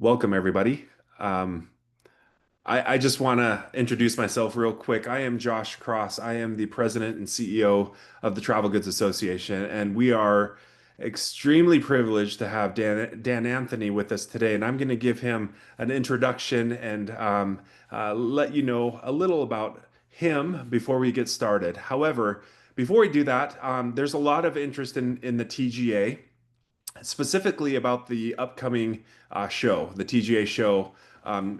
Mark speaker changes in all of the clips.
Speaker 1: Welcome, everybody. Um, I just want to introduce myself real quick. I am Josh Cross. I am the president and CEO of the Travel Goods Association, and we are extremely privileged to have Dan Anthony with us today. And I'm going to give him an introduction and let you know a little about him before we get started. However, before we do that, there's a lot of interest in the TGA, specifically about the upcoming show, the TGA show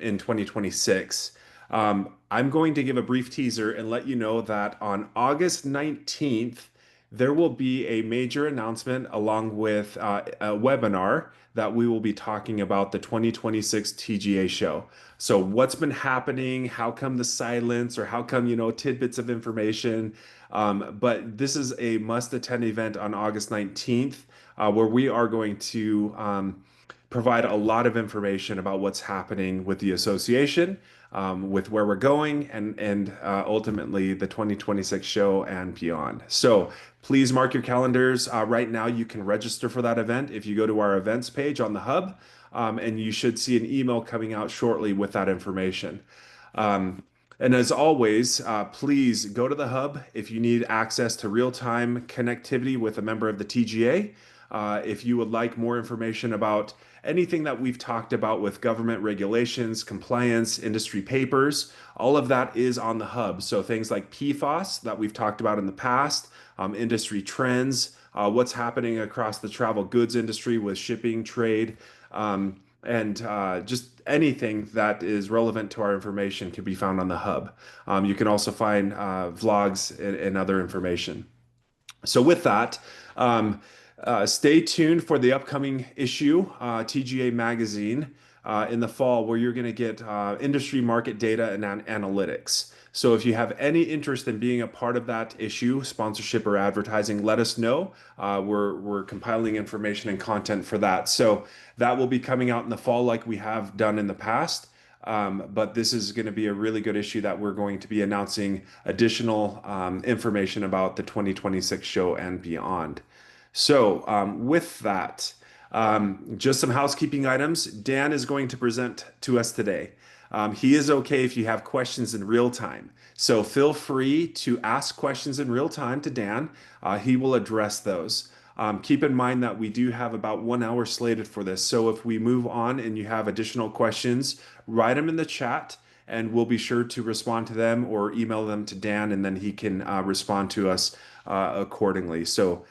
Speaker 1: in 2026. I'm going to give a brief teaser and let you know that on August 19th, there will be a major announcement along with a webinar that we will be talking about the 2026 TGA show. So, what's been happening? How come the silence, or how come, tidbits of information? But this is a must attend event on August 19th, where we are going to provide a lot of information about what's happening with the association, with where we're going, and ultimately the 2026 show and beyond. So please mark your calendars. Right now, you can register for that event if you go to our events page on the hub, and you should see an email coming out shortly with that information. Um, and as always, please go to the hub if you need access to real-time connectivity with a member of the TGA. If you would like more information about anything that we've talked about with government regulations, compliance, industry papers, all of that is on the hub. So things like PFAS that we've talked about in the past, industry trends, what's happening across the travel goods industry with shipping, trade, and just anything that is relevant to our information can be found on the hub. You can also find vlogs and other information. So with that, stay tuned for the upcoming issue, TGA Magazine, in the fall, where you're going to get industry market data and analytics. So if you have any interest in being a part of that issue, sponsorship or advertising, let us know. We're compiling information and content for that. So that will be coming out in the fall like we have done in the past. But this is going to be a really good issue that we're going to be announcing additional information about the 2026 show and beyond. So, with that, just some housekeeping items. Dan is going to present to us today. He is okay if you have questions in real time. So, feel free to ask questions in real time to Dan. He will address those. Keep in mind that we do have about 1 hour slated for this. So, if we move on and you have additional questions, write them in the chat and we'll be sure to respond to them or email them to Dan, and then he can respond to us accordingly. So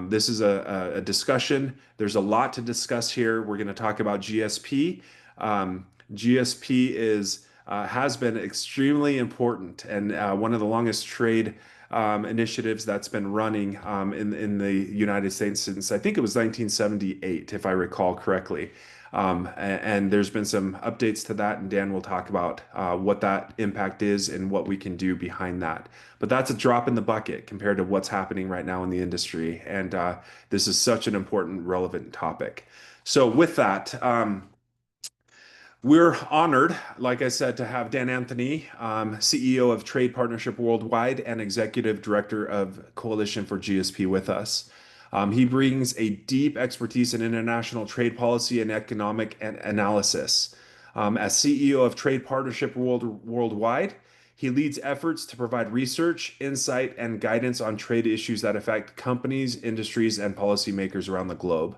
Speaker 1: this is a discussion. There's a lot to discuss here. We're going to talk about GSP. GSP has been extremely important and one of the longest trade initiatives that's been running in the United States since I think it was 1978, if I recall correctly. And there's been some updates to that, and Dan will talk about what that impact is and what we can do behind that. But that's a drop in the bucket compared to what's happening right now in the industry. And this is such an important, relevant topic. So, with that, we're honored, like I said, to have Dan Anthony, CEO of Trade Partnership Worldwide and Executive Director of Coalition for GSP, with us. He brings a deep expertise in international trade policy and economic analysis. As CEO of Trade Partnership Worldwide, he leads efforts to provide research, insight, and guidance on trade issues that affect companies, industries, and policymakers around the globe.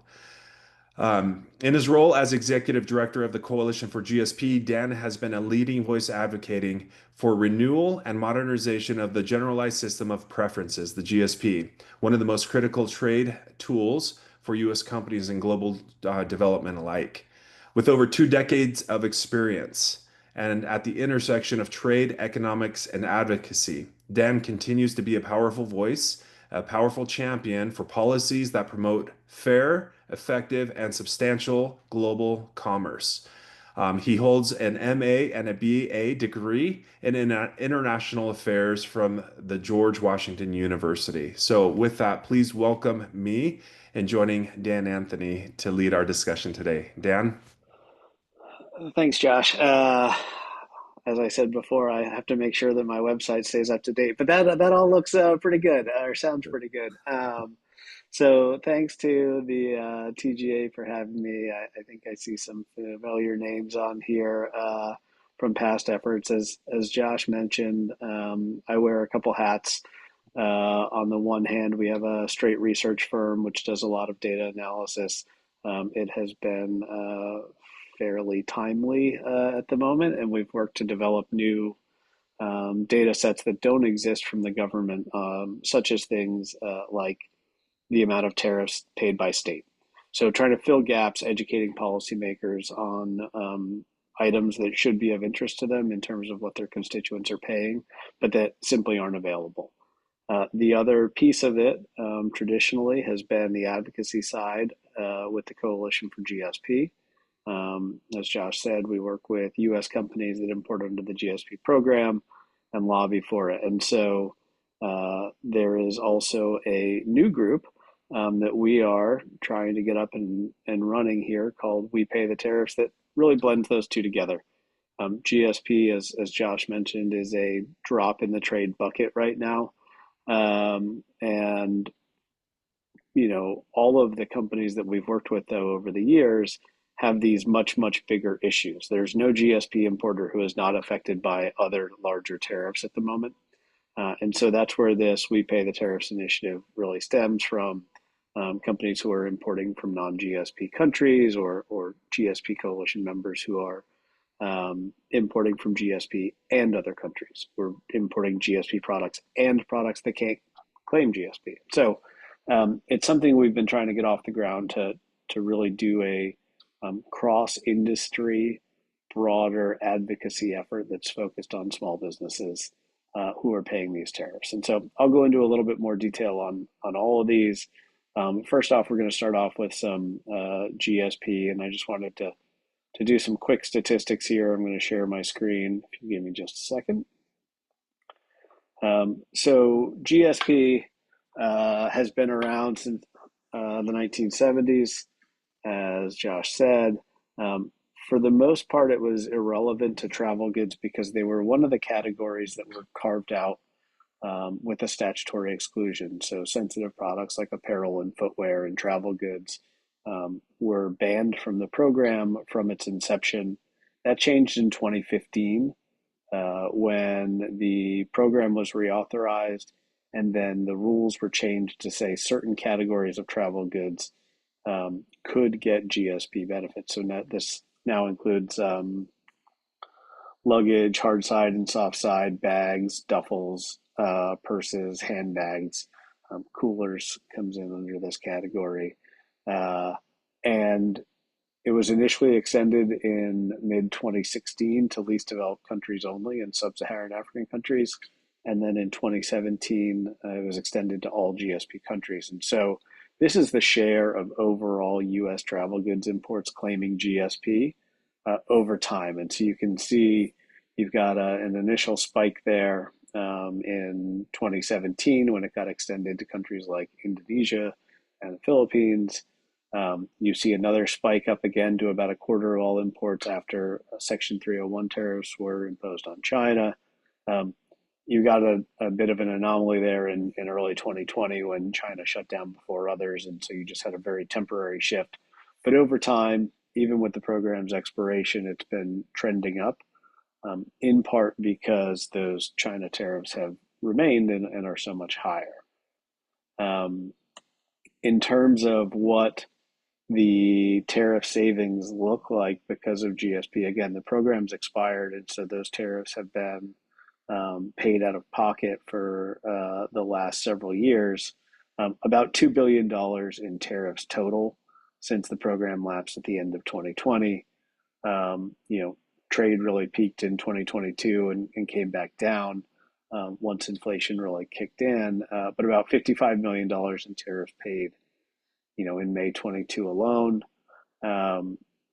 Speaker 1: In his role as executive director of the Coalition for GSP, Dan has been a leading voice advocating for renewal and modernization of the Generalized System of Preferences, the GSP, one of the most critical trade tools for U.S. companies and global development alike. With over 2 decades of experience and at the intersection of trade, economics, and advocacy, Dan continues to be a powerful voice, a powerful champion for policies that promote fair, effective, and substantial global commerce. He holds an MA and a BA degree in international affairs from the George Washington University. So, with that, please welcome me and joining Dan Anthony to lead our discussion today. Dan?
Speaker 2: Thanks, Josh. As I said before, I have to make sure that my website stays up to date, but that all looks pretty good, or sounds pretty good. So thanks to the TGA for having me. I think I see some familiar names on here from past efforts. As Josh mentioned, I wear a couple hats. On the one hand, we have a straight research firm which does a lot of data analysis. It has been fairly timely at the moment, and we've worked to develop new data sets that don't exist from the government, such as things like the amount of tariffs paid by state. So trying to fill gaps, educating policymakers on items that should be of interest to them in terms of what their constituents are paying, but that simply aren't available. The other piece of it traditionally has been the advocacy side with the Coalition for GSP. As Josh said, we work with U.S. companies that import under the GSP program and lobby for it. And so there is also a new group that we are trying to get up and running here called We Pay the Tariffs that really blends those two together. GSP, as Josh mentioned, is a drop in the trade bucket right now. And all of the companies that we've worked with, though, over the years have these much, much bigger issues. There's no GSP importer who is not affected by other larger tariffs at the moment. And so that's where this We Pay the Tariffs initiative really stems from. Companies who are importing from non-GSP countries or GSP coalition members who are importing from GSP and other countries. We're importing GSP products and products that can't claim GSP. So it's something we've been trying to get off the ground to really do a cross-industry, broader advocacy effort that's focused on small businesses who are paying these tariffs. And so I'll go into a little bit more detail on all of these. First off, we're going to start off with some GSP, and I just wanted to do some quick statistics here. I'm going to share my screen. If you give me just a second. So GSP has been around since the 1970s, as Josh said. For the most part, it was irrelevant to travel goods because they were one of the categories that were carved out with a statutory exclusion. So sensitive products like apparel and footwear and travel goods were banned from the program from its inception. That changed in 2015 when the program was reauthorized, and then the rules were changed to say certain categories of travel goods could get GSP benefits. So this now includes luggage, hard side and soft side, bags, duffels, purses, handbags, coolers comes in under this category. And it was initially extended in mid 2016 to least developed countries only and sub Saharan African countries. And then in 2017, it was extended to all GSP countries. And so this is the share of overall US travel goods imports claiming GSP over time. And so you can see you've got an initial spike there in 2017 when it got extended to countries like Indonesia and the Philippines. You see another spike up again to about a quarter of all imports after Section 301 tariffs were imposed on China. You got a bit of an anomaly there in early 2020 when China shut down before others, and so you just had a very temporary shift. But over time, even with the program's expiration, it's been trending up, in part because those China tariffs have remained and are so much higher. In terms of what the tariff savings look like because of GSP, again, the program's expired, and so those tariffs have been paid out of pocket for the last several years. About $2 billion in tariffs total since the program lapsed at the end of 2020. Trade really peaked in 2022 and came back down once inflation really kicked in, but about $55 million in tariffs paid, in May 22 alone.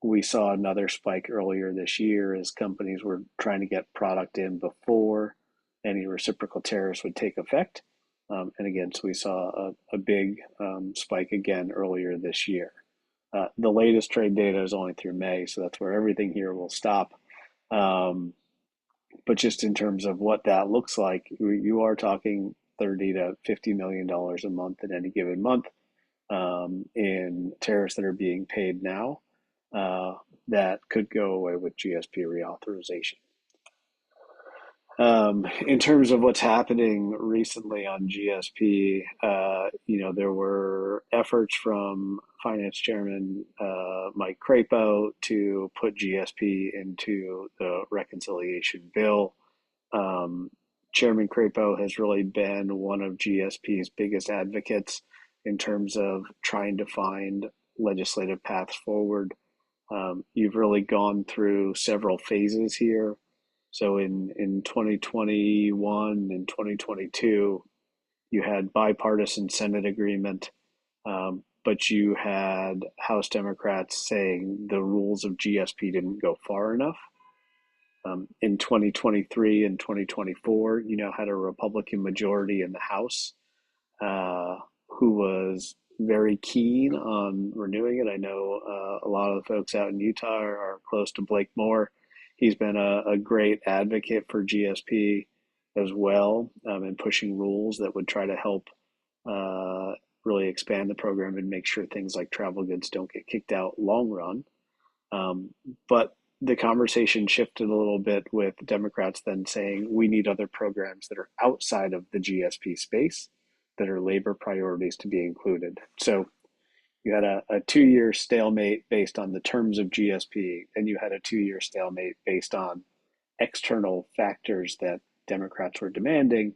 Speaker 2: We saw another spike earlier this year as companies were trying to get product in before any reciprocal tariffs would take effect. And again, so we saw a big spike again earlier this year. The latest trade data is only through May, so that's where everything here will stop. But just in terms of what that looks like, you are talking $30 to $50 million a month in any given month. in tariffs that are being paid now uh, that could go away with GSP reauthorization. In terms of what's happening recently on GSP, there were efforts from Finance Chairman Mike Crapo to put GSP into the reconciliation bill. Um, Chairman Crapo has really been one of GSP's biggest advocates in terms of trying to find legislative paths forward. You've really gone through several phases here. So in 2021 and 2022, you had bipartisan Senate agreement, but you had House Democrats saying the rules of GSP didn't go far enough. In 2023 and 2024, you now had a Republican majority in the House uh, who was very keen on renewing it. I know a lot of the folks out in Utah are close to Blake Moore. He's been a great advocate for GSP as well, and pushing rules that would try to help uh, really expand the program and make sure things like travel goods don't get kicked out long run. Um, but the conversation shifted a little bit with Democrats then saying we need other programs that are outside of the GSP space that are labor priorities to be included. So you had a 2 year stalemate based on the terms of GSP, and you had a 2 year stalemate based on external factors that Democrats were demanding.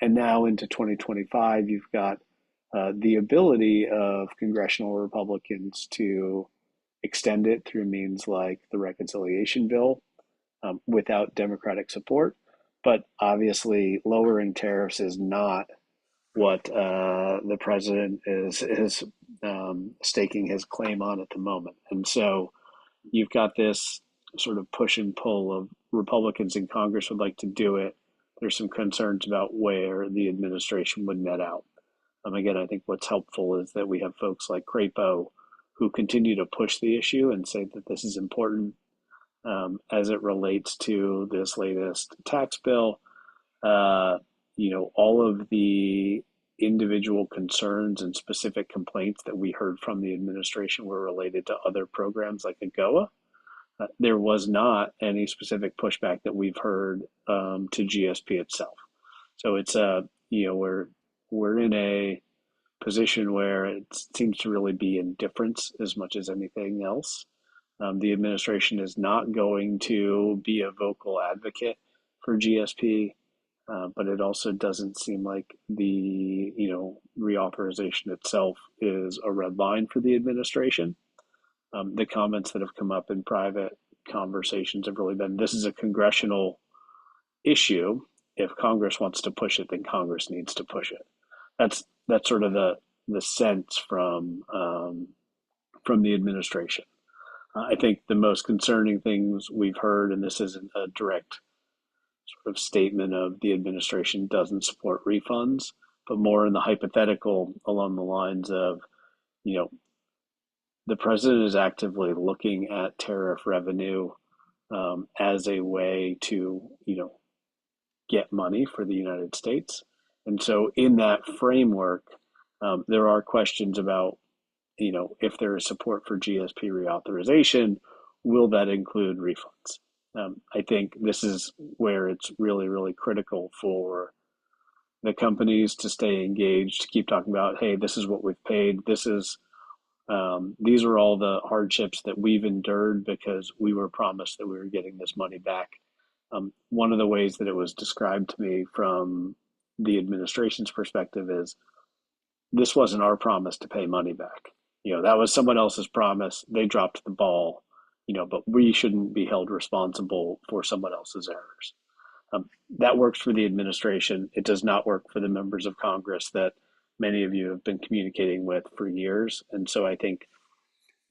Speaker 2: And now into 2025, you've got the ability of congressional Republicans to extend it through means like the reconciliation bill without Democratic support. But obviously, lowering tariffs is not what the president is staking his claim on at the moment. And so you've got this sort of push and pull of Republicans in Congress would like to do it. There's some concerns about where the administration would net out. Again, I think what's helpful is that we have folks like Crapo who continue to push the issue and say that this is important as it relates to this latest tax bill. Uh, all of the individual concerns and specific complaints that we heard from the administration were related to other programs like AGOA. There was not any specific pushback that we've heard to GSP itself. So it's we're in a position where it seems to really be indifference as much as anything else. The administration is not going to be a vocal advocate for GSP, but it also doesn't seem like the reauthorization itself is a red line for the administration. The comments that have come up in private conversations have really been this is a congressional issue. If Congress wants to push it, then Congress needs to push it. That's sort of the sense from the administration. I think the most concerning things we've heard, and this isn't a direct sort of statement of the administration doesn't support refunds, but more in the hypothetical along the lines of, you know, the president is actively looking at tariff revenue as a way to, get money for the United States. And so, in that framework, there are questions about, if there is support for GSP reauthorization, will that include refunds? I think this is where it's really, really critical for the companies to stay engaged, to keep talking about, hey, this is what we've paid. These are all the hardships that we've endured because we were promised that we were getting this money back. One of the ways that it was described to me from the administration's perspective is this wasn't our promise to pay money back. That was someone else's promise. They dropped the ball, but we shouldn't be held responsible for someone else's errors. That works for the administration. It does not work for the members of Congress that many of you have been communicating with for years. And so I think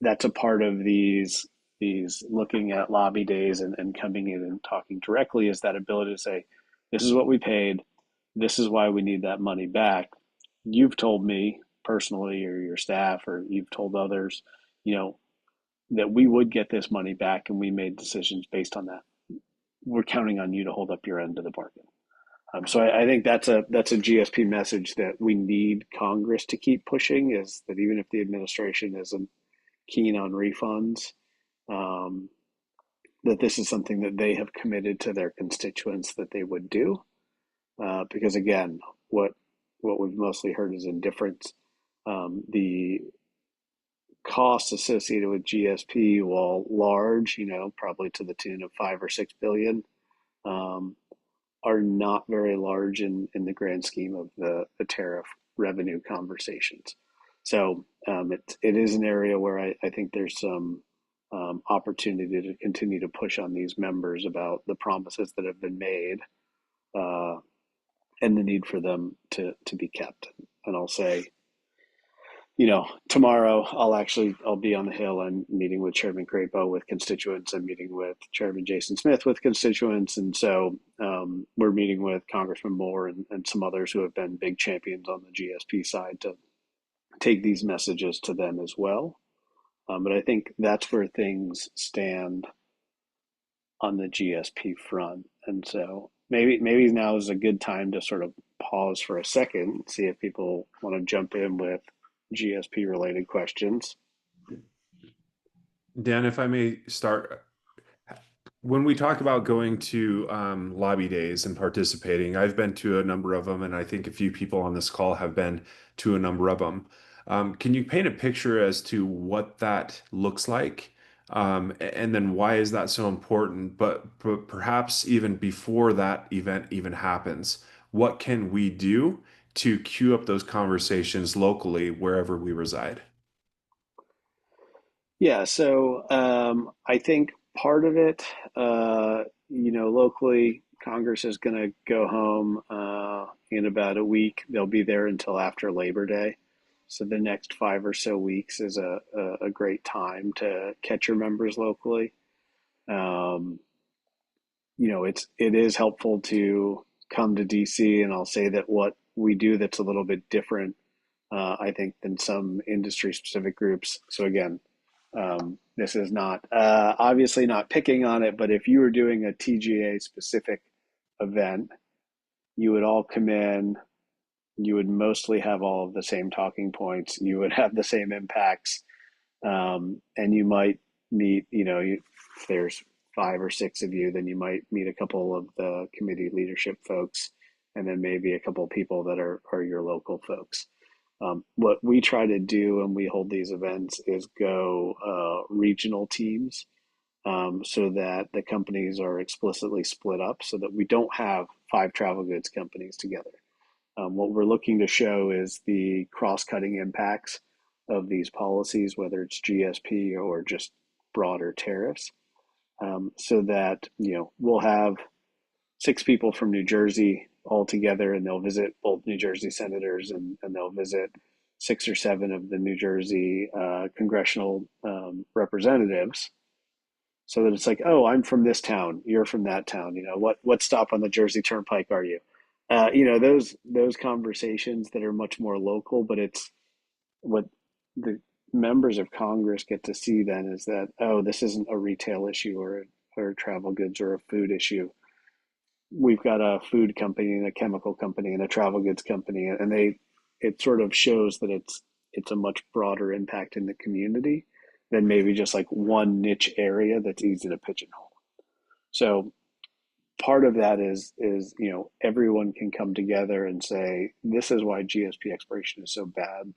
Speaker 2: that's a part of these looking at lobby days and coming in and talking directly is that ability to say, this is what we paid. This is why we need that money back. You've told me personally or your staff or you've told others, that we would get this money back and we made decisions based on that. We're counting on you to hold up your end of the bargain. So I think that's a GSP message that we need Congress to keep pushing, is that even if the administration isn't keen on refunds, um, that this is something that they have committed to their constituents that they would do. Because again, what what we've mostly heard is indifference. The costs associated with GSP, while large, probably to the tune of 5 or 6 billion, um, are not very large in the grand scheme of the tariff revenue conversations. So it is an area where I think there's some opportunity to continue to push on these members about the promises that have been made, uh, and the need for them to be kept. And I'll say, tomorrow I'll be on the Hill. I'm meeting with Chairman Crapo with constituents. I'm meeting with Chairman Jason Smith with constituents, and so we're meeting with Congressman Moore and some others who have been big champions on the GSP side to take these messages to them as well. But I think that's where things stand on the GSP front, and so maybe now is a good time to sort of pause for a second, see if people want to jump in with GSP related questions.
Speaker 1: Dan, if I may start, when we talk about going to lobby days and participating, I've been to a number of them, and I think a few people on this call have been to a number of them. Can you paint a picture as to what that looks like? And then why is that so important? But perhaps even before that event even happens, what can we do to queue up those conversations locally wherever we reside?
Speaker 2: Yeah, so I think part of it, locally, Congress is going to go home in about a week. They'll be there until after Labor Day. So the next 5 or so weeks is a great time to catch your members locally. Um, it is helpful to come to DC, and I'll say that what we do that's a little bit different, I think, than some industry specific groups. So again, this is not obviously not picking on it, but if you were doing a TGA specific event, you would all come in, you would mostly have all of the same talking points, you would have the same impacts, and you might meet, if there's 5 or 6 of you, then you might meet a couple of the committee leadership folks, and then maybe a couple of people that are your local folks. What we try to do when we hold these events is go regional teams, so that the companies are explicitly split up so that we don't have 5 travel goods companies together. What we're looking to show is the cross-cutting impacts of these policies, whether it's GSP or just broader tariffs, so that we'll have 6 people from New Jersey all together, and they'll visit both New Jersey senators, and they'll visit 6 or 7 of the New Jersey congressional representatives, so that it's like, oh, I'm from this town, you're from that town. What stop on the Jersey Turnpike are you? Those conversations that are much more local, but it's what the members of Congress get to see then is that, oh, this isn't a retail issue or travel goods or a food issue. We've got a food company and a chemical company and a travel goods company, and it sort of shows that it's a much broader impact in the community than maybe just like one niche area that's easy to pigeonhole. So part of that is everyone can come together and say, this is why GSP expiration is so bad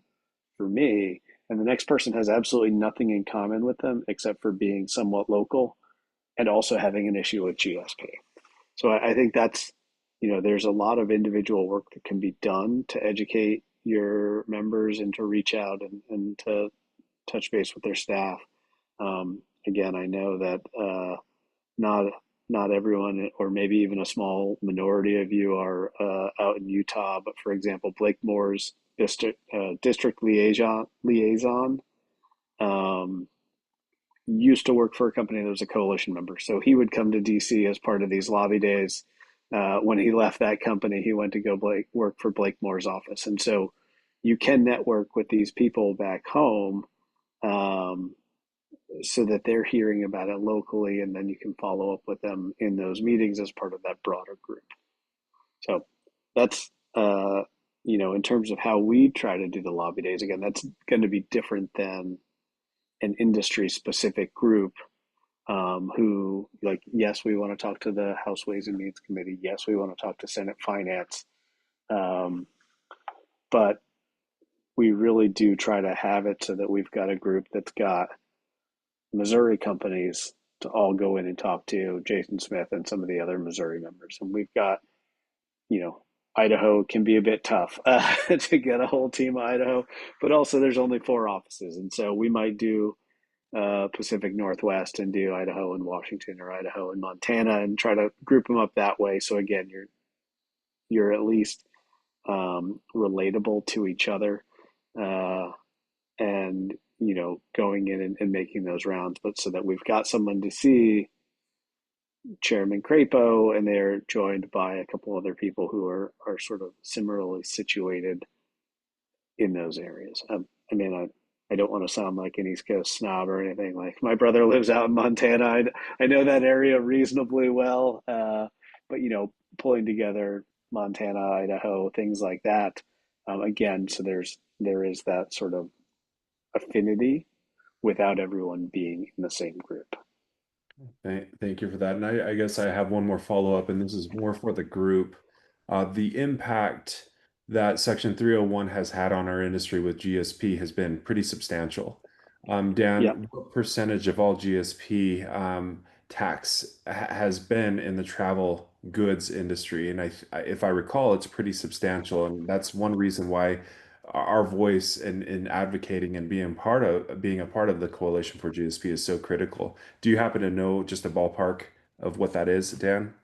Speaker 2: for me, and the next person has absolutely nothing in common with them except for being somewhat local and also having an issue with GSP. So I think that's, there's a lot of individual work that can be done to educate your members and to reach out and to touch base with their staff. Again, I know that not not everyone, or maybe even a small minority of you, are out in Utah. But for example, Blake Moore's district liaison um, used to work for a company that was a coalition member. So he would come to DC as part of these lobby days. When he left that company, he went to go work for Blake Moore's office. And so you can network with these people back home, um, so that they're hearing about it locally, and then you can follow up with them in those meetings as part of that broader group. So that's in terms of how we try to do the lobby days. Again, that's going to be different than an industry specific group who, like, yes, we want to talk to the House Ways and Means Committee. Yes, we want to talk to Senate Finance. Um, but we really do try to have it so that we've got a group that's got Missouri companies to all go in and talk to Jason Smith and some of the other Missouri members. And we've got, you know, Idaho can be a bit tough to get a whole team of Idaho, but also there's only four offices. And so we might do Pacific Northwest and do Idaho and Washington or Idaho and Montana and try to group them up that way. So again, you're at least relatable to each other, uh, and going in and making those rounds, but so that we've got someone to see Chairman Crapo, and they're joined by a couple other people who are sort of similarly situated in those areas. I mean, I don't want to sound like an East Coast snob or anything. Like my brother lives out in Montana. I know that area reasonably well, but pulling together Montana, Idaho, things like that. Again, so there is that sort of affinity without everyone being in the same group.
Speaker 1: Thank you for that. And I guess I have one more follow-up, and this is more for the group. The impact that Section 301 has had on our industry with GSP has been pretty substantial.
Speaker 2: Yeah.
Speaker 1: Dan, what percentage of all GSP tax has been in the travel goods industry? And if I recall, it's pretty substantial, and that's one reason why our voice in advocating and being a part of the coalition for GSP is so critical. Do you happen to know just a ballpark of what that is, Dan?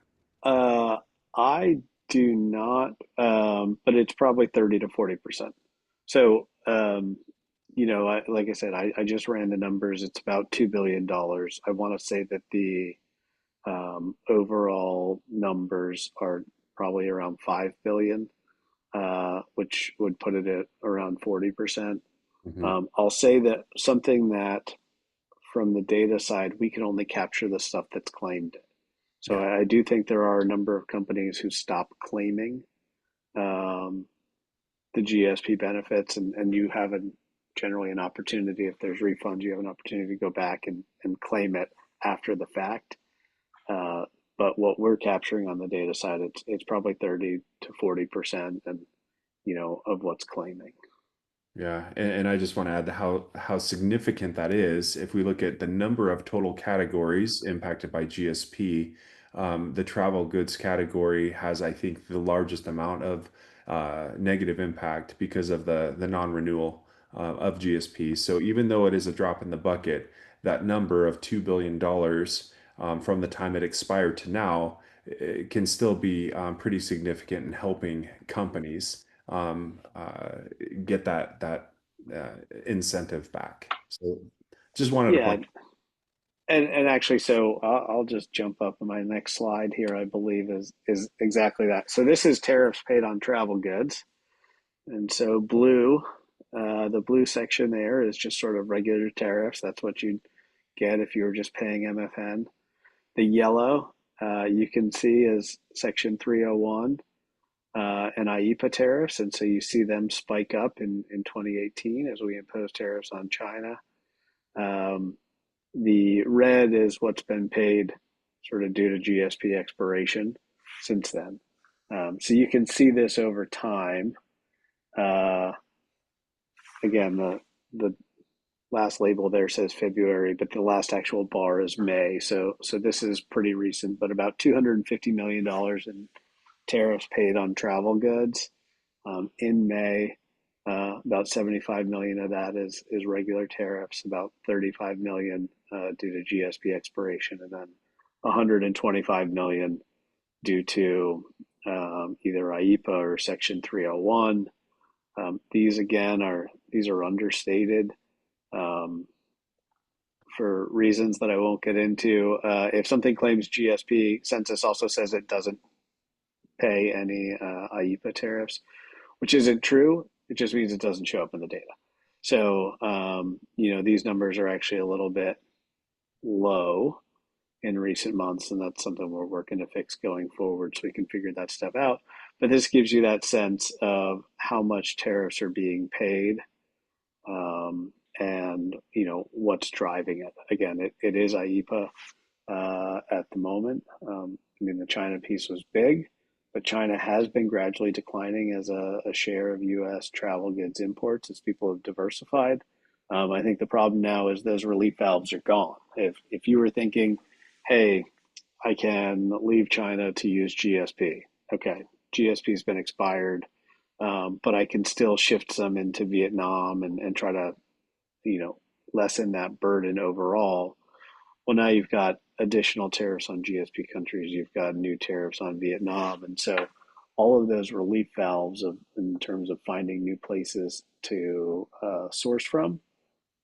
Speaker 2: Uh, I do not, but it's probably 30 to 40%. So, like I said, I just ran the numbers. It's about $2 billion. Dollars. I want to say that the overall numbers are probably around 5 billion, which would put it at around 40%.
Speaker 1: Hmm.
Speaker 2: I'll say that something that from the data side, we can only capture the stuff that's claimed. So
Speaker 1: Yeah.
Speaker 2: I do think there are a number of companies who stop claiming um, the GSP benefits, and you have generally an opportunity, if there's refunds, you have an opportunity to go back and claim it after the fact. Uh, but what we're capturing on the data side, it's probably 30 to 40%, and of what's claiming.
Speaker 1: Yeah, and I just want to add how significant that is. If we look at the number of total categories impacted by GSP, the travel goods category has, I think, the largest amount of negative impact because of the non-renewal of GSP. So even though it is a drop in the bucket, that number of $2 billion from the time it expired to now, it can still be pretty significant in helping companies um, uh, get that uh, incentive back. So just wanted to
Speaker 2: Yeah,
Speaker 1: point.
Speaker 2: and actually, so I'll just jump up on my next slide here. I believe is exactly that. So this is tariffs paid on travel goods, and so the blue section there is just sort of regular tariffs. That's what you'd get if you were just paying MFN. The yellow you can see is Section 301 and IEPA tariffs, and so you see them spike up in 2018 as we impose tariffs on China. Um, the red is what's been paid sort of due to GSP expiration since then. So you can see this over time. Uh, Again, the last label there says February, but the last actual bar is May. So this is pretty recent, but about $250 million in tariffs paid on travel goods in May. About 75 million of that is regular tariffs, about 35 million due to GSP expiration, and then 125 million due to either IEPA or Section 301. These again are understated um, for reasons that I won't get into. If something claims GSP, Census also says it doesn't pay any IEPA tariffs, which isn't true. It just means it doesn't show up in the data. So, these numbers are actually a little bit low. in recent months, and that's something we're working to fix going forward so we can figure that stuff out. But this gives you that sense of how much tariffs are being paid, and what's driving it. Again, it is IEPA at the moment. I mean, the China piece was big, but China has been gradually declining as a share of U.S. travel goods imports as people have diversified. I think the problem now is those relief valves are gone. If you were thinking, hey, I can leave China to use GSP. Okay, GSP has been expired, but I can still shift some into Vietnam and try to, you know, lessen that burden overall. Well, now you've got additional tariffs on GSP countries. You've got new tariffs on Vietnam, and so all of those relief valves in terms of finding new places to source from,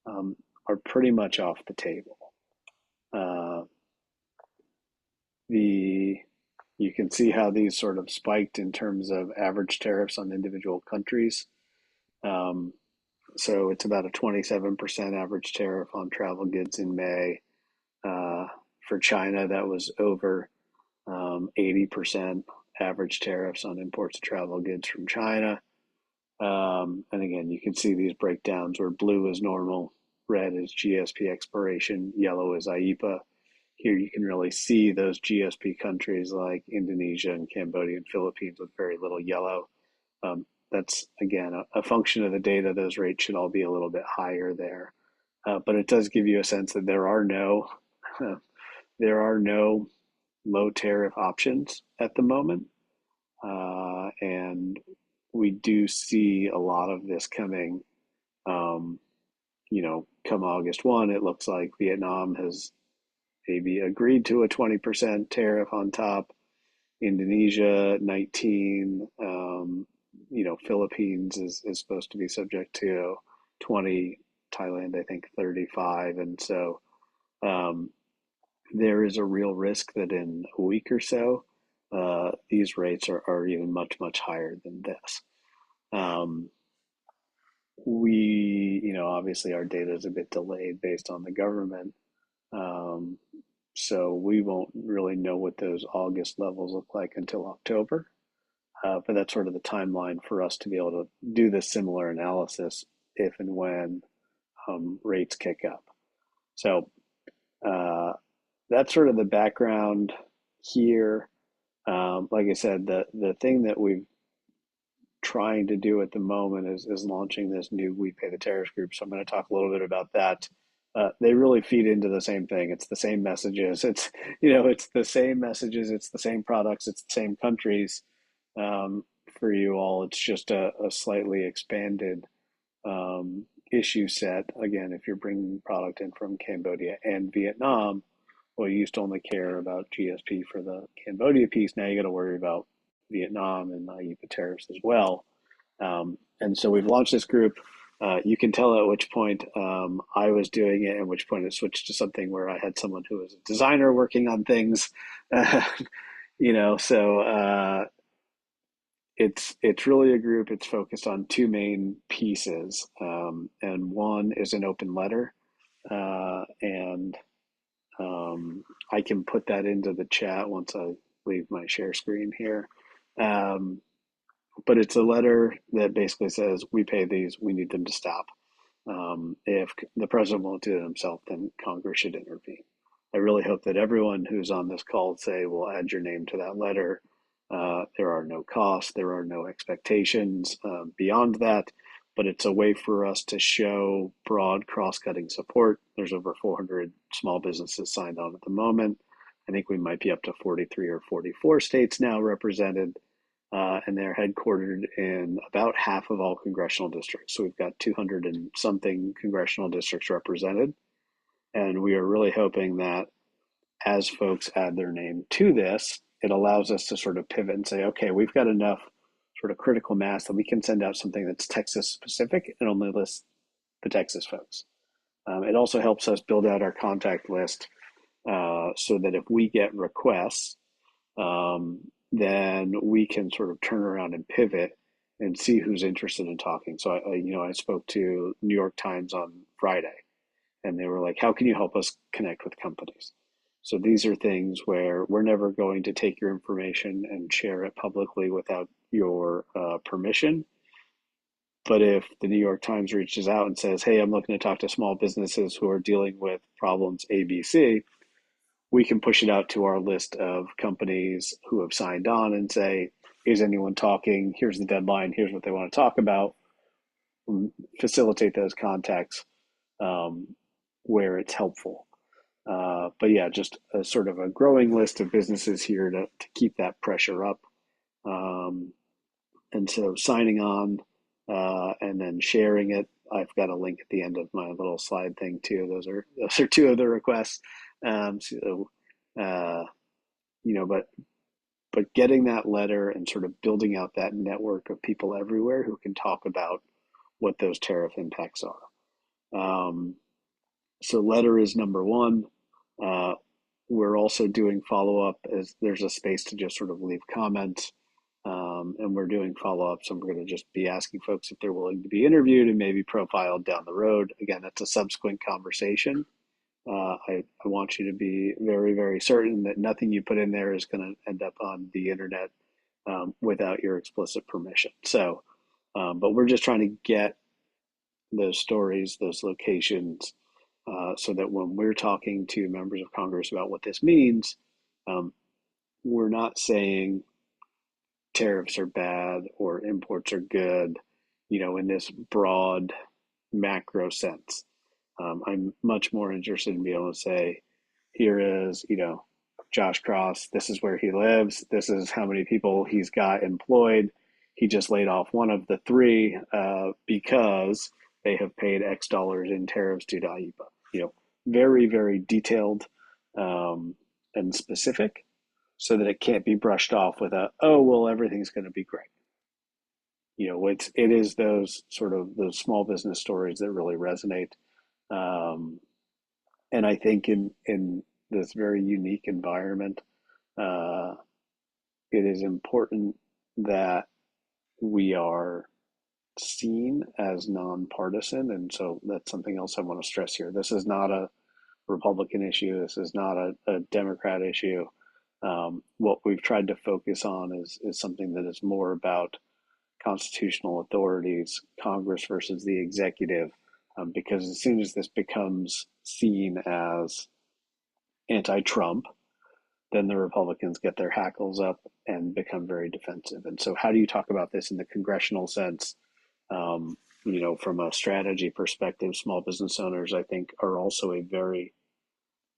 Speaker 2: are pretty much off the table. Uh, the You can see how these sort of spiked in terms of average tariffs on individual countries. Um, so it's about a 27% average tariff on travel goods in May. For China, that was over 80% average tariffs on imports of travel goods from China. And again, you can see these breakdowns where blue is normal, red is GSP expiration, yellow is IEPA. Here you can really see those GSP countries like Indonesia and Cambodia and Philippines with very little yellow. That's again a function of the data. Those rates should all be a little bit higher there, but it does give you a sense that there are no low tariff options at the moment, and we do see a lot of this coming. Um, Come August 1, it looks like Vietnam has maybe agreed to a 20% tariff on top. Indonesia 19. Philippines is supposed to be subject to 20. Thailand, I think 35, and so um, there is a real risk that in a week or so, these rates are even much higher than this. Um, obviously our data is a bit delayed based on the government. Um, so we won't really know what those August levels look like until October. But that's sort of the timeline for us to be able to do this similar analysis if and when rates kick up. So uh, that's sort of the background here. Like I said, the thing that we're trying to do at the moment is launching this new We Pay the Tariffs group. So I'm going to talk a little bit about that. They really feed into the same thing. It's the same messages. It's the same messages. It's the same products. It's the same countries for you all. It's just a slightly expanded issue set. Again, if you're bringing product in from Cambodia and Vietnam, well, you used to only care about GSP for the Cambodia piece. Now you got to worry about Vietnam and IEPA tariffs as well. And so we've launched this group. You can tell at which point I was doing it and which point it switched to something where I had someone who was a designer working on things. So it's really a group. It's focused on two main pieces, and one is an open letter, and I can put that into the chat once I leave my share screen here. Um, but it's a letter that basically says, we pay these, we need them to stop. If the president won't do it himself, then Congress should intervene. I really hope that everyone who's on this call say will add your name to that letter. There are no costs, there are no expectations beyond that, but it's a way for us to show broad cross-cutting support. There's over 400 small businesses signed on at the moment. I think we might be up to 43 or 44 states now represented, and they're headquartered in about half of all congressional districts. So we've got 200 and something congressional districts represented. And we are really hoping that as folks add their name to this, it allows us to sort of pivot and say, okay, we've got enough sort of critical mass that we can send out something that's Texas specific and only list the Texas folks. It also helps us build out our contact list so that if we get requests, then we can sort of turn around and pivot and see who's interested in talking. So I spoke to New York Times on Friday, and they were like, "How can you help us connect with companies?" So these are things where we're never going to take your information and share it publicly without your permission. But if the New York Times reaches out and says, hey, I'm looking to talk to small businesses who are dealing with problems ABC, we can push it out to our list of companies who have signed on and say, is anyone talking? Here's the deadline. Here's what they want to talk about. Facilitate those contacts um, where it's helpful. But yeah, just a sort of a growing list of businesses here to keep that pressure up. Um, and so signing on and then sharing it. I've got a link at the end of my little slide thing too. Those are two of the requests. So uh, but getting that letter and sort of building out that network of people everywhere who can talk about what those tariff impacts are. So letter is number one. Uh, we're also doing follow up as there's a space to just sort of leave comments. And we're doing follow ups, and we're going to just be asking folks if they're willing to be interviewed and maybe profiled down the road. Again, that's a subsequent conversation. I want you to be very, very certain that nothing you put in there is going to end up on the internet without your explicit permission. So, but we're just trying to get those stories, those locations, so that when we're talking to members of Congress about what this means, um, we're not saying tariffs are bad or imports are good, in this broad macro sense. I'm much more interested in being able to say, here is, Josh Cross, this is where he lives, this is how many people he's got employed. He just laid off one of the three because they have paid X dollars in tariffs due to IEEPA. Very, very detailed and specific so that it can't be brushed off with oh, well, everything's going to be great. It is those sort of those small business stories that really resonate. Um, and I think in this very unique environment, uh, it is important that we are seen as nonpartisan. And so that's something else I want to stress here. This is not a Republican issue. This is not a Democrat issue. What we've tried to focus on is something that is more about constitutional authorities, Congress versus the executive, because as soon as this becomes seen as anti-Trump, then the Republicans get their hackles up and become very defensive. And so, how do you talk about this in the congressional sense? From a strategy perspective, small business owners, I think, are also a very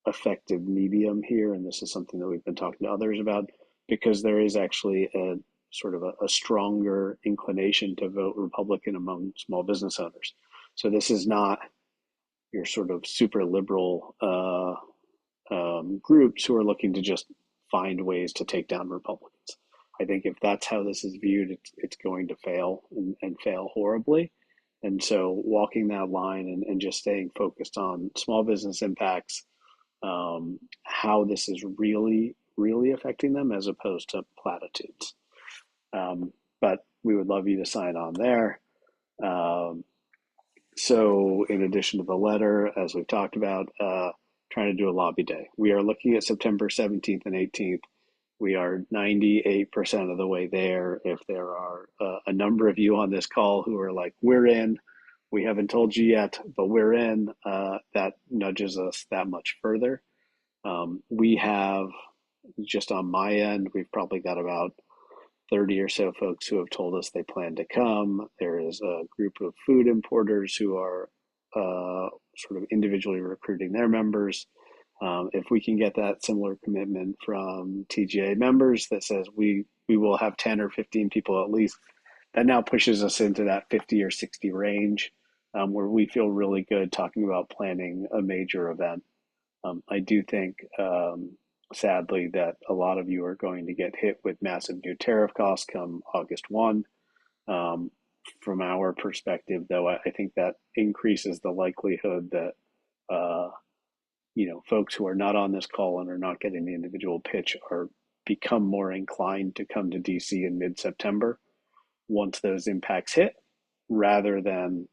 Speaker 2: effective medium here. And this is something that we've been talking to others about because there is actually a sort of a stronger inclination to vote Republican among small business owners. So this is not your sort of super liberal groups who are looking to just find ways to take down Republicans. I think if that's how this is viewed, it's going to fail and fail horribly. And so walking that line and just staying focused on small business impacts, how this is really, really affecting them as opposed to platitudes. But we would love you to sign on there. Um, so, in addition to the letter, as we've talked about, trying to do a lobby day. We are looking at September 17th and 18th. We are 98% of the way there. If there are a number of you on this call who are like, we're in, we haven't told you yet, but we're in, that nudges us that much further. We have, just on my end, we've probably got about 30 or so folks who have told us they plan to come. There is a group of food importers who are sort of individually recruiting their members. If we can get that similar commitment from TGA members that says we will have 10 or 15 people at least, that now pushes us into that 50 or 60 range where we feel really good talking about planning a major event. I do think, sadly, that a lot of you are going to get hit with massive new tariff costs come August 1. Um, from our perspective, though, I think that increases the likelihood that folks who are not on this call and are not getting the individual pitch are become more inclined to come to DC in mid-September once those impacts hit, rather than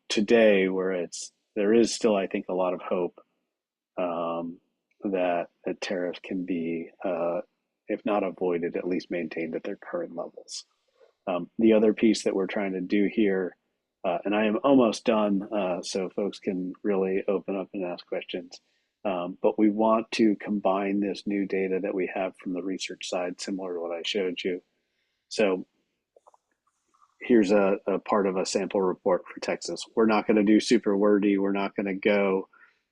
Speaker 2: today where there is still, I think, a lot of hope. Um, that a tariff can be, if not avoided, at least maintained at their current levels. The other piece that we're trying to do here, and I am almost done, so folks can really open up and ask questions. But we want to combine this new data that we have from the research side, similar to what I showed you. So here's a part of a sample report for Texas. We're not going to do super wordy. We're not going to go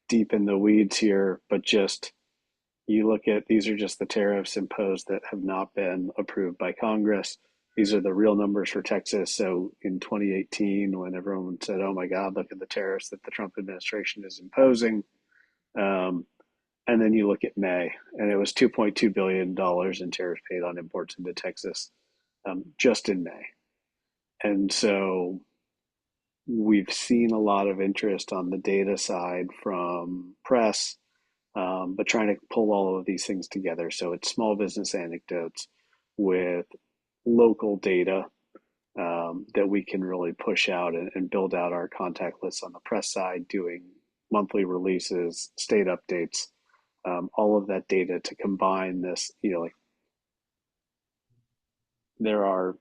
Speaker 2: deep in the weeds here, but just you look at these are just the tariffs imposed that have not been approved by Congress. These are the real numbers for Texas. So in 2018, when everyone said, "Oh my God, look at the tariffs that the Trump administration is imposing," um, and then you look at May, and it was $2.2 billion in tariffs paid on imports into Texas just in May. And so we've seen a lot of interest on the data side from press, but trying to pull all of these things together. So it's small business anecdotes with local data that we can really push out and build out our contact lists on the press side, doing monthly releases, state updates, all of that data to combine this. Like there are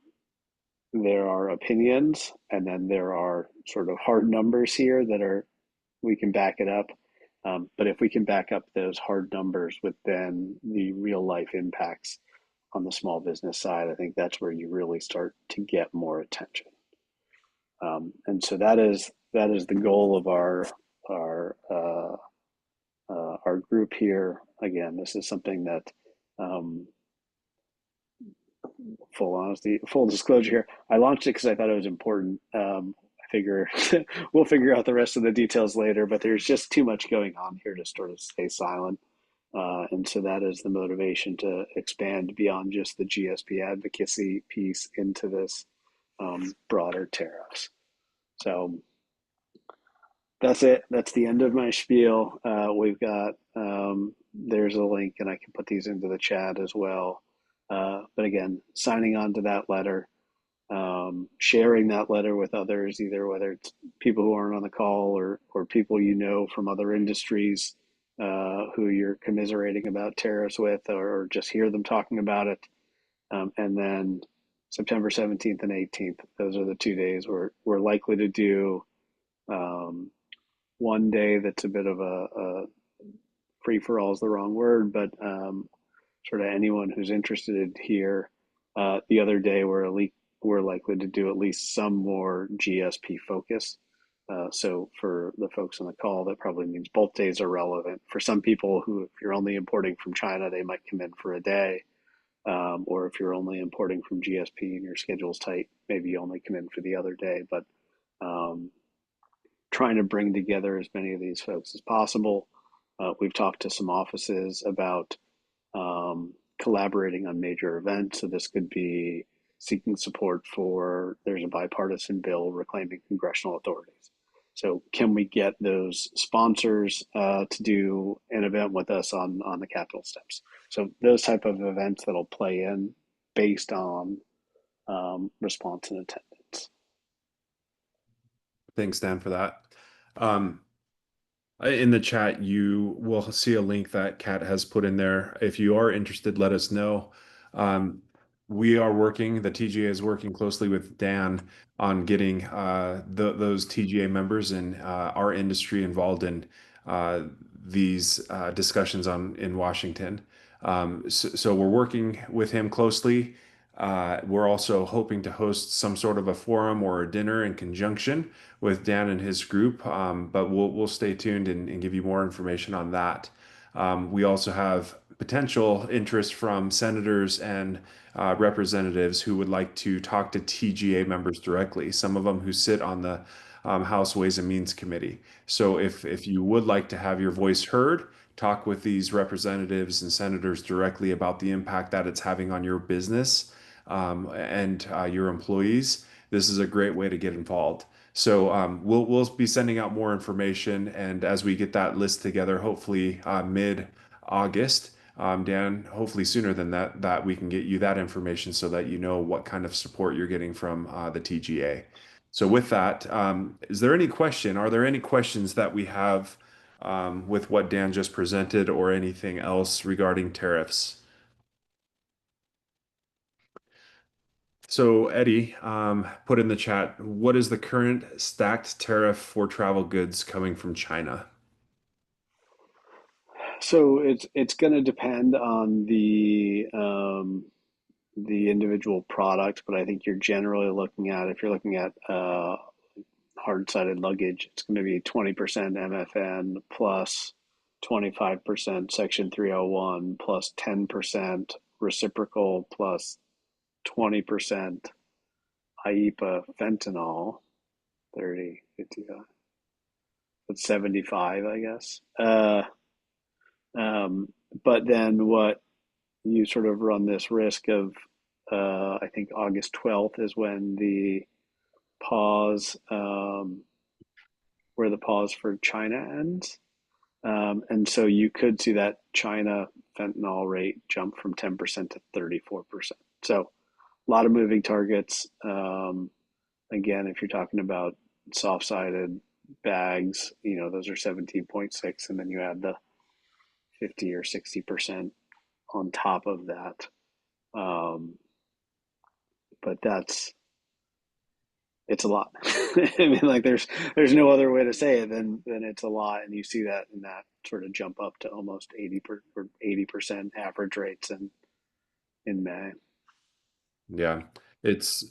Speaker 2: there are opinions, and then there are sort of hard numbers here that are we can back it up. But if we can back up those hard numbers with then the real life impacts on the small business side, I think that's where you really start to get more attention. And so that is the goal of our group here. Again, this is something that um, full honesty, full disclosure here. I launched it because I thought it was important. I figure we'll figure out the rest of the details later, but there's just too much going on here to sort of stay silent. And so that is the motivation to expand beyond just the GSP advocacy piece into this broader tariffs. So that's it. That's the end of my spiel. We've got there's a link, and I can put these into the chat as well. But again, signing on to that letter, sharing that letter with others, either whether it's people who aren't on the call or people you know from other industries who you're commiserating about tariffs with, or just hear them talking about it. And then September 17th and 18th, those are the 2 days we're likely to do. Um, one day that's a bit of a free for all is the wrong word, but sort of anyone who's interested here. The other day, we're likely to do at least some more GSP focus. So for the folks on the call, that probably means both days are relevant. For some people who, if you're only importing from China, they might come in for a day. Or if you're only importing from GSP and your schedule's tight, maybe you only come in for the other day. But um, trying to bring together as many of these folks as possible. We've talked to some offices about collaborating on major events. So this could be seeking support for, there's a bipartisan bill reclaiming congressional authorities. So can we get those sponsors to do an event with us on the Capitol steps? So those type of events that'll play in based on response and attendance.
Speaker 1: Thanks, Dan, for that. Um, in the chat, you will see a link that Kat has put in there. If you are interested, let us know. Um, we are working, the TGA is working closely with Dan on getting those TGA members and our industry involved in uh, these discussions in Washington. So we're working with him closely. We're also hoping to host some sort of a forum or a dinner in conjunction with Dan and his group, but we'll stay tuned and give you more information on that. We also have potential interest from senators and representatives who would like to talk to TGA members directly, some of them who sit on the House Ways and Means Committee. So if you would like to have your voice heard, talk with these representatives and senators directly about the impact that it's having on your business and your employees, this is a great way to get involved. So we'll be sending out more information, and as we get that list together, hopefully mid-August, Dan, hopefully sooner than that we can get you that information so that you know what kind of support you're getting from the TGA. So with that, is there any question? Are there any questions that we have with what Dan just presented or anything else regarding tariffs. So, Eddie, put in the chat, what is the current stacked tariff for travel goods coming from China?
Speaker 2: So it's going to depend on the individual product, but I think you're generally looking at, if you're looking at hard-sided luggage, it's going to be 20% MFN plus 25% Section 301 plus 10% reciprocal plus 20% IEPA fentanyl, 30, 50, that's 75, I guess. Um, but then what you sort of run this risk of, I think August 12th is when the pause, where the pause for China ends. And so you could see that China fentanyl rate jump from 10% to 34%. So a lot of moving targets. Again, if you're talking about soft-sided bags, those are 17.6, and then you add the 50 or 60% on top of that. Um, but it's a lot. I mean, like there's no other way to say it than it's a lot, and you see that in that sort of jump up to almost 80% average rates in May.
Speaker 1: Yeah,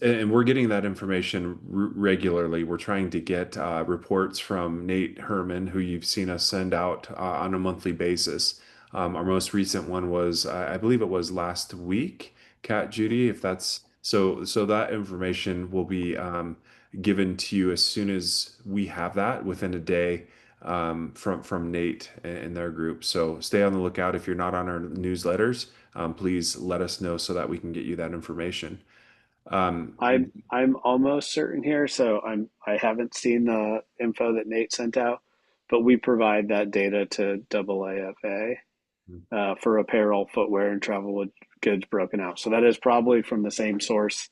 Speaker 1: and we're getting that information regularly. We're trying to get reports from Nate Herman, who you've seen us send out on a monthly basis. Our most recent one was, I believe it was last week, Kat Judy, if that's so that information will be given to you as soon as we have that within a day from Nate and their group. So stay on the lookout. If you're not on our newsletters, please let us know so that we can get you that information. Um,
Speaker 2: I'm almost certain here, so I haven't seen the info that Nate sent out, but we provide that data to AAFA for apparel, footwear, and travel goods broken out. So that is probably from the same source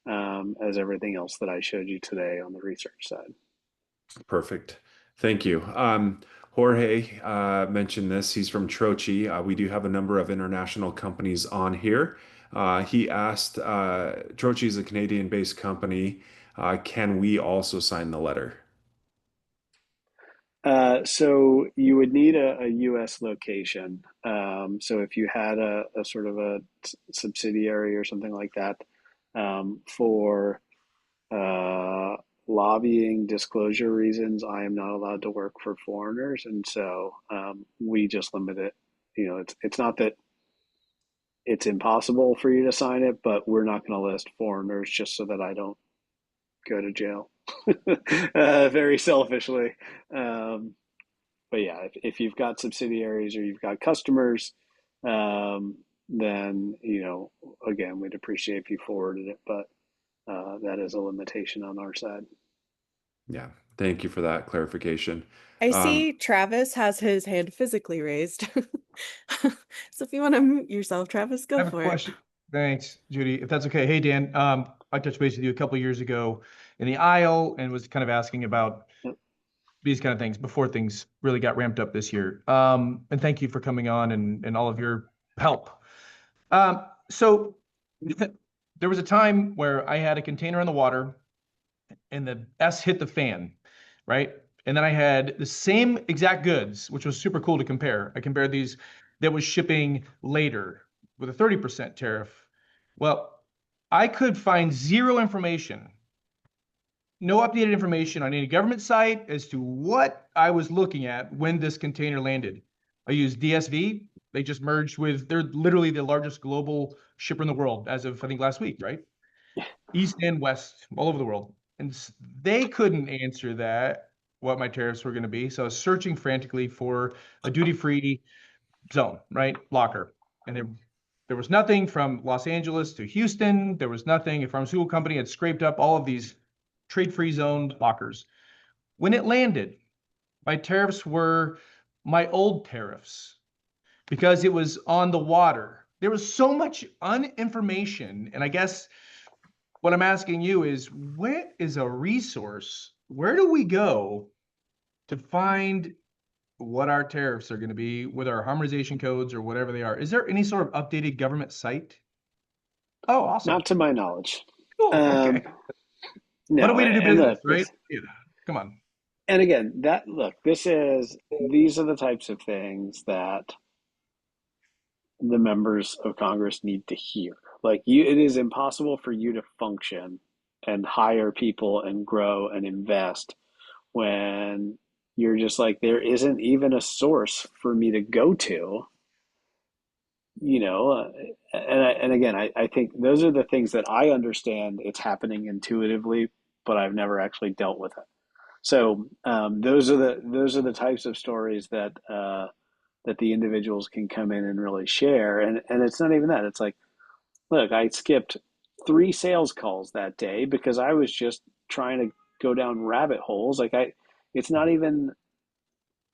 Speaker 2: as everything else that I showed you today on the research side.
Speaker 1: Perfect. Thank you. Jorge mentioned this. He's from Trochi. We do have a number of international companies on here. He asked, Trochi is a Canadian-based company. Can we also sign the letter?
Speaker 2: So you would need a U.S. location. So if you had a sort of a subsidiary or something like that, for uh, lobbying disclosure reasons, I am not allowed to work for foreigners, and so we just limit it. It's not that it's impossible for you to sign it, but we're not going to list foreigners just so that I don't go to jail. Very selfishly. Um, but yeah, if you've got subsidiaries or you've got customers, then again, we'd appreciate if you forwarded it, but that is a limitation on our side.
Speaker 1: Yeah. Thank you for that clarification.
Speaker 3: I
Speaker 1: Um,
Speaker 3: see Travis has his hand physically raised. So if you want to mute yourself, Travis,
Speaker 4: I
Speaker 3: go
Speaker 4: have a
Speaker 3: for it.
Speaker 4: question. Thanks, Judy. If that's okay. Hey, Dan. I touched base with you a couple of years ago in the aisle and was kind of asking about
Speaker 2: Yep.
Speaker 4: these kind of things before things really got ramped up this year. And thank you for coming on and all of your help. So there was a time where I had a container on the water and the S hit the fan, right? And then I had the same exact goods, which was super cool to compare. I compared these that was shipping later with a 30% tariff. Well, I could find zero information, no updated information on any government site as to what I was looking at when this container landed. I used DSV. They just merged with, they're literally the largest global shipper in the world as of, I think, last week, right? East and West, all over the world. And they couldn't answer that, what my tariffs were going to be. So I was searching frantically for a duty-free zone, right? Locker. And there was nothing from Los Angeles to Houston. There was nothing. A pharmaceutical company had scraped up all of these trade-free zoned lockers. When it landed, my tariffs were my old tariffs because it was on the water. There was so much uninformation. And I guess what I'm asking you is, where is a resource? Where do we go to find what our tariffs are going to be with our harmonization codes or whatever they are. Is there any sort of updated government site? Oh, awesome.
Speaker 2: Not to my knowledge.
Speaker 4: Cool. Okay.
Speaker 2: Um,
Speaker 4: What a
Speaker 2: no,
Speaker 4: way to do
Speaker 2: and
Speaker 4: business,
Speaker 2: look,
Speaker 4: right? Yeah. Come on.
Speaker 2: and again, these are the types of things that the members of Congress need to hear. Like it is impossible for you to function and hire people and grow and invest when you're just like, there isn't even a source for me to go to, you know. And again, I think those are the things that I understand it's happening intuitively, but I've never actually dealt with it. So those are the types of stories that the individuals can come in and really share. And it's not even that. It's like, look, I skipped 3 sales calls that day because I was just trying to go down rabbit holes. It's not even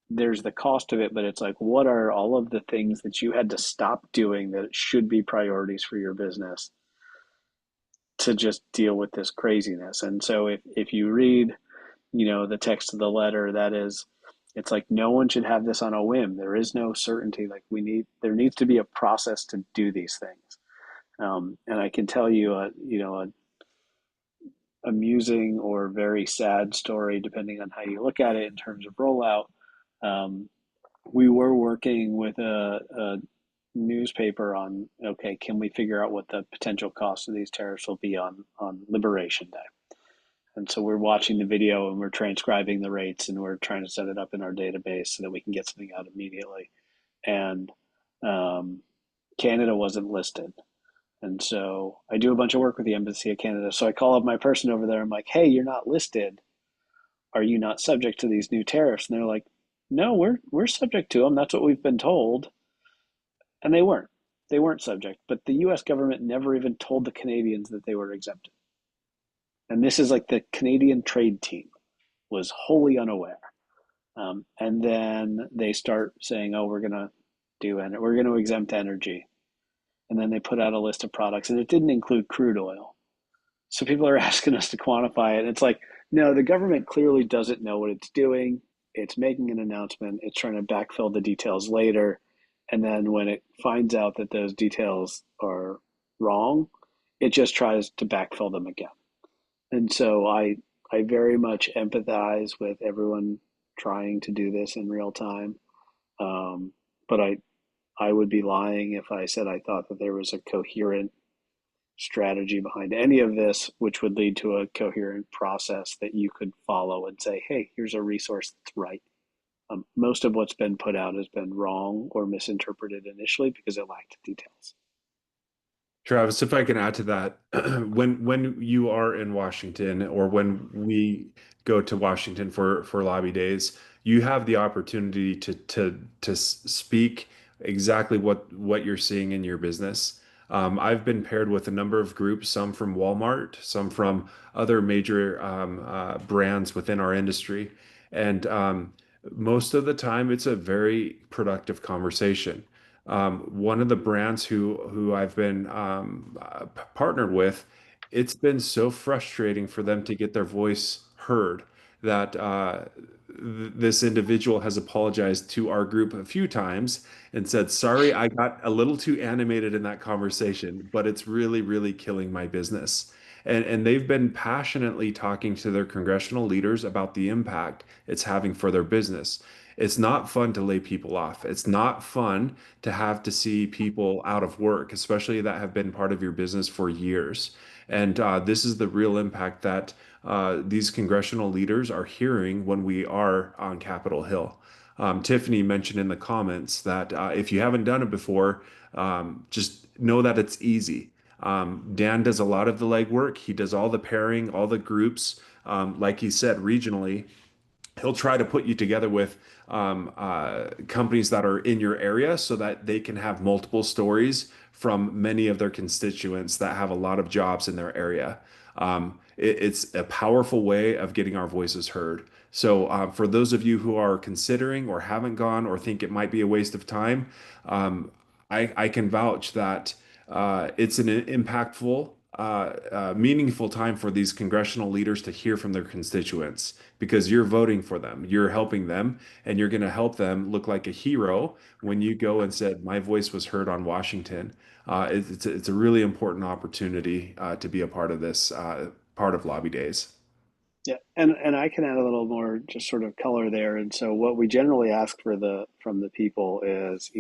Speaker 2: there's the cost of it, but it's like, what are all of the things that you had to stop doing that should be priorities for your business to just deal with this craziness? And so if you read, the text of the letter, it's like no one should have this on a whim. There is no certainty. Like there needs to be a process to do these things. And I can tell you, a amusing or very sad story, depending on how you look at it in terms of rollout. Um, we were working with a newspaper on, okay, can we figure out what the potential cost of these tariffs will be on Liberation Day? And so we're watching the video and we're transcribing the rates and we're trying to set it up in our database so that we can get something out immediately. And Canada wasn't listed. And so I do a bunch of work with the Embassy of Canada. So I call up my person over there. I'm like, hey, you're not listed. Are you not subject to these new tariffs? And they're like, no, we're subject to them. That's what we've been told. And they weren't. They weren't subject. But the US government never even told the Canadians that they were exempted. And this is like the Canadian trade team was wholly unaware. And then they start saying, oh, we're going to exempt energy. And then they put out a list of products and it didn't include crude oil. So people are asking us to quantify it. And it's like, no, the government clearly doesn't know what it's doing. It's making an announcement. It's trying to backfill the details later. And then when it finds out that those details are wrong, it just tries to backfill them again. And so I very much empathize with everyone trying to do this in real time. But I would be lying if I said I thought that there was a coherent strategy behind any of this, which would lead to a coherent process that you could follow and say, hey, here's a resource that's right. Most of what's been put out has been wrong or misinterpreted initially because it lacked details.
Speaker 1: Travis, if I can add to that, when you are in Washington or when we go to Washington for lobby days, you have the opportunity to speak exactly what you're seeing in your business. I've been paired with a number of groups, some from Walmart, some from other major brands within our industry, and most of the time it's a very productive conversation. One of the brands who I've been partnered with, it's been so frustrating for them to get their voice heard that this individual has apologized to our group a few times and said, "Sorry, I got a little too animated in that conversation, but it's really, really killing my business." And they've been passionately talking to their congressional leaders about the impact it's having for their business. It's not fun to lay people off. It's not fun to have to see people out of work, especially that have been part of your business for years. And this is the real impact that these congressional leaders are hearing when we are on Capitol Hill. Tiffany mentioned in the comments that if you haven't done it before, just know that it's easy. Dan does a lot of the legwork. He does all the pairing, all the groups. Like he said, regionally, he'll try to put you together with companies that are in your area so that they can have multiple stories from many of their constituents that have a lot of jobs in their area. It's a powerful way of getting our voices heard. So, for those of you who are considering or haven't gone or think it might be a waste of time, I can vouch that it's an impactful meaningful time for these congressional leaders to hear from their constituents because you're voting for them, you're helping them, and you're going to help them look like a hero when you go and said, "My voice was heard on Washington." It's a really important opportunity to be a part of this part of Lobby Days.
Speaker 2: Yeah, and I can add a little more just sort of color there. And so what we generally ask for the from the people is,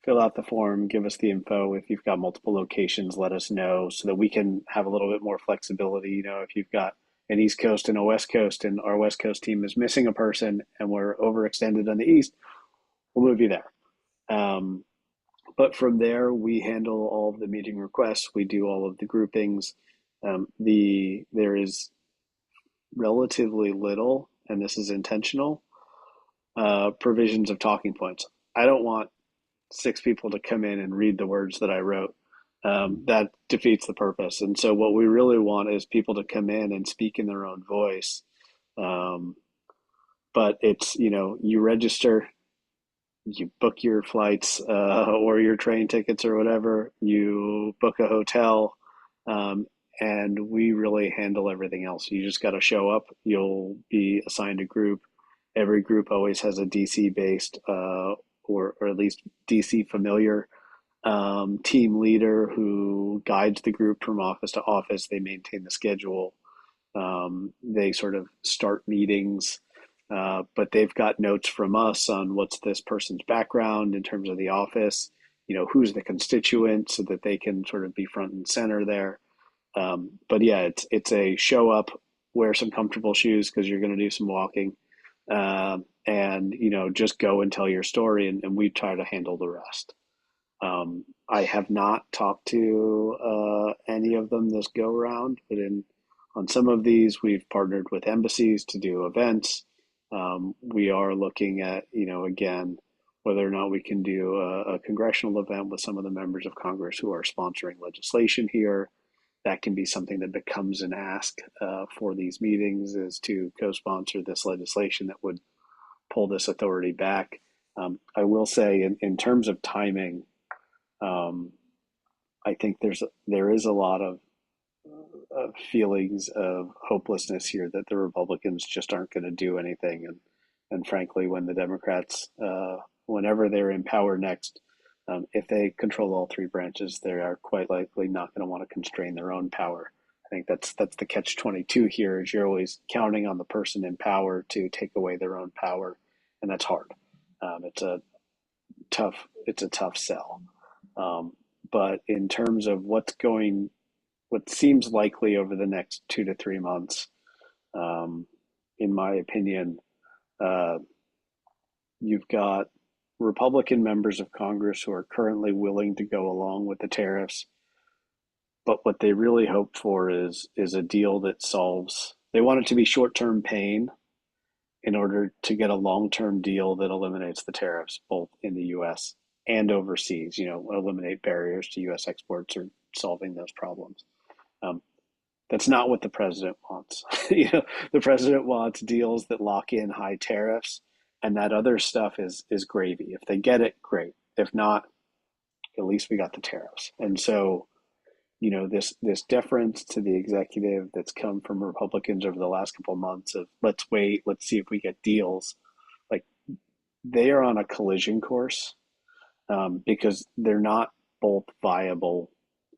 Speaker 2: fill out the form, give us the info. If you've got multiple locations, let us know so that we can have a little bit more flexibility. If you've got an East Coast and a West Coast, and our West Coast team is missing a person and we're overextended on the East, we'll move you there. But from there, we handle all of the meeting requests. We do all of the groupings. There is relatively little, and this is intentional, provisions of talking points. I don't want 6 people to come in and read the words that I wrote. That defeats the purpose. And so what we really want is people to come in and speak in their own voice. But it's, you register, you book your flights or your train tickets or whatever, you book a hotel, and we really handle everything else. You just got to show up. You'll be assigned a group. Every group always has a DC based or at least DC familiar team leader who guides the group from office to office. They maintain the schedule. They sort of start meetings, but they've got notes from us on what's this person's background in terms of the office, who's the constituent, so that they can sort of be front and center there. But yeah, it's a show up, wear some comfortable shoes because you're going to do some walking, and just go and tell your story, and we try to handle the rest. I have not talked to any of them this go around, but on some of these we've partnered with embassies to do events. We are looking at again whether or not we can do a congressional event with some of the members of Congress who are sponsoring legislation here. That can be something that becomes an ask for these meetings, is to co-sponsor this legislation that would pull this authority back. I will say in terms of timing, I think there is a lot of feelings of hopelessness here that the Republicans just aren't going to do anything, and frankly, when the Democrats, whenever they're in power next, if they control all three branches, they are quite likely not going to want to constrain their own power. I think that's the catch-22 here, is you're always counting on the person in power to take away their own power, and that's hard. It's a tough sell. But in terms of what seems likely over the next 2 to 3 months, in my opinion, you've got Republican members of Congress who are currently willing to go along with the tariffs, but what they really hope for is a deal that solves. They want it to be short-term pain in order to get a long-term deal that eliminates the tariffs, both in the U.S. and overseas. Eliminate barriers to U.S. exports or solving those problems. That's not what the president wants. The president wants deals that lock in high tariffs, and that other stuff is gravy. If they get it, great. If not, at least we got the tariffs. And so, this deference to the executive that's come from Republicans over the last couple of months of let's wait, let's see if we get deals, like they are on a collision course, because they're not both viable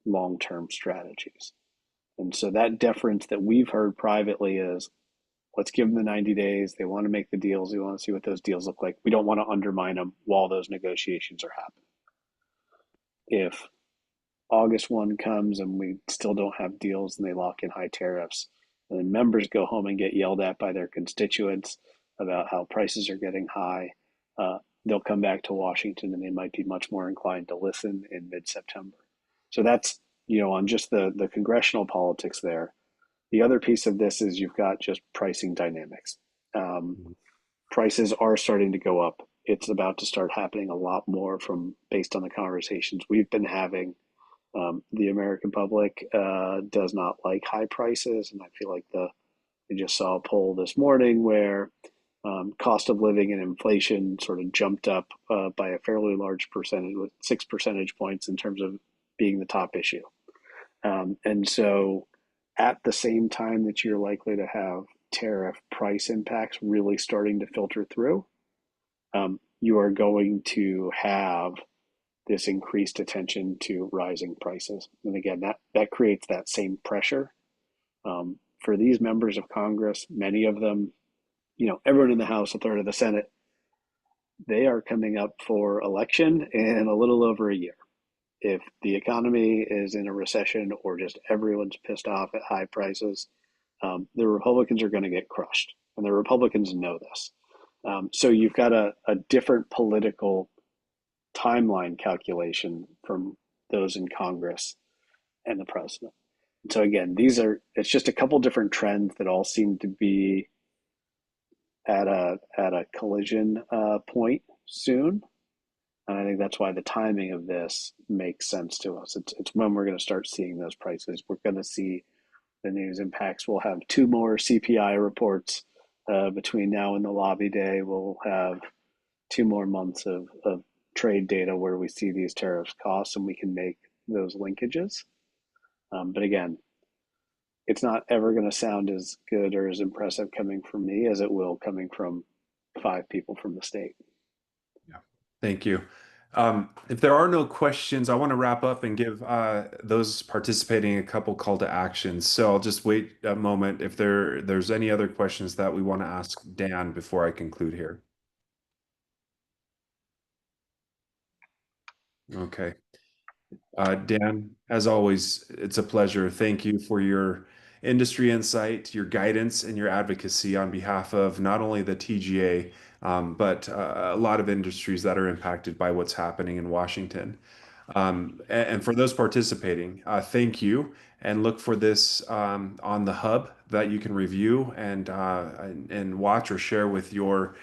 Speaker 2: long-term strategies. And so that deference that we've heard privately is, let's give them the 90 days. They want to make the deals. We want to see what those deals look like. We don't want to undermine them while those negotiations are happening. If August 1 comes and we still don't have deals and they lock in high tariffs, and then members go home and get yelled at by their constituents about how prices are getting high, they'll come back to Washington and they might be much more inclined to listen in mid-September. So that's, on just the congressional politics there. The other piece of this is you've got just pricing dynamics. Prices are starting to go up. It's about to start happening a lot more based on the conversations we've been having. The American public does not like high prices, and I feel like I just saw a poll this morning where cost of living and inflation sort of jumped up by a fairly large percentage, with 6 percentage points in terms of being the top issue. And so at the same time that you're likely to have tariff price impacts really starting to filter through, you are going to have this increased attention to rising prices. And again, that creates that same pressure for these members of Congress. Many of them, everyone in the House, a third of the Senate, they are coming up for election in a little over a year. If the economy is in a recession or just everyone's pissed off at high prices, the Republicans are going to get crushed. And the Republicans know this. So you've got a different political timeline calculation from those in Congress and the president. And so again, it's just a couple different trends that all seem to be at a collision point soon. And I think that's why the timing of this makes sense to us. It's when we're going to start seeing those prices. We're going to see the news impacts. We'll have two more CPI reports between now and the lobby day. We'll have 2 more months of trade data where we see these tariffs costs and we can make those linkages. But again, it's not ever going to sound as good or as impressive coming from me as it will coming from 5 people from the state.
Speaker 1: Yeah, thank you. If there are no questions, I want to wrap up and give those participating a couple call to actions. So I'll just wait a moment if there's any other questions that we want to ask Dan before I conclude here. Okay. Dan, as always, it's a pleasure. Thank you for your industry insight, your guidance, and your advocacy on behalf of not only the TGA, but a lot of industries that are impacted by what's happening in Washington. And for those participating, thank you, and look for this on the hub that you can review and watch or share with your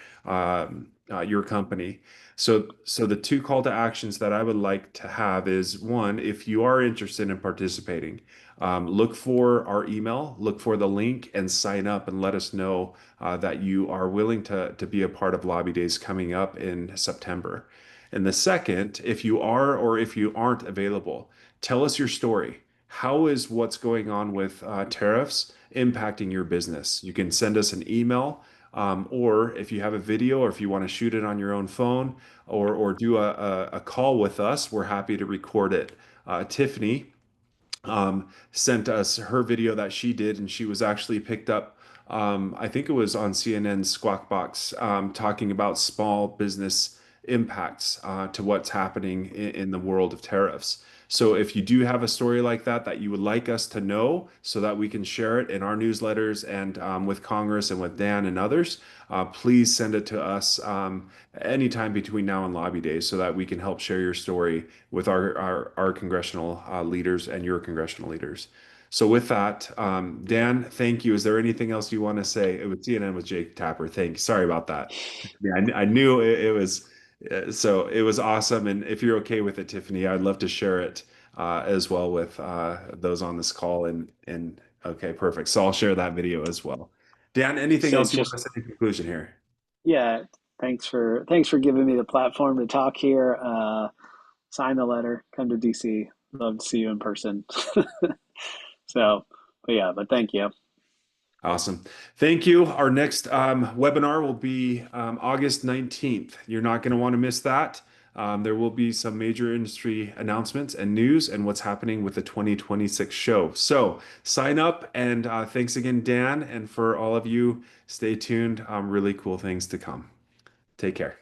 Speaker 1: company. So the two call to actions that I would like to have is one, if you are interested in participating, look for our email, look for the link, and sign up and let us know that you are willing to be a part of Lobby Days coming up in September. And the second, if you are or if you aren't available, tell us your story. How is what's going on with tariffs impacting your business? You can send us an email, or if you have a video, or if you want to shoot it on your own phone, or do a call with us, we're happy to record it. Tiffany sent us her video that she did, and she was actually picked up. I think it was on CNN's Squawk Box, talking about small business impacts to what's happening in the world of tariffs. So if you do have a story like that you would like us to know so that we can share it in our newsletters and with Congress and with Dan and others, please send it to us anytime between now and Lobby Days so that we can help share your story with our congressional leaders and your congressional leaders. So with that, Dan, thank you. Is there anything else you want to say? It was CNN with Jake Tapper. Thank you. Sorry about that. Yeah, I knew it was. So it was awesome. And if you're okay with it, Tiffany, I'd love to share it as well with those on this call. And okay, perfect. So I'll share that video as well. Dan, anything
Speaker 2: So
Speaker 1: else you want to
Speaker 2: just
Speaker 1: say in conclusion here?
Speaker 2: yeah, thanks for giving me the platform to talk here. Sign the letter, come to DC. Love to see you in person. So, but thank you.
Speaker 1: Awesome. Thank you. Our next webinar will be August 19th. You're not going to want to miss that. There will be some major industry announcements and news and what's happening with the 2026 show. So sign up, and thanks again, Dan. And for all of you, stay tuned. Really cool things to come. Take care.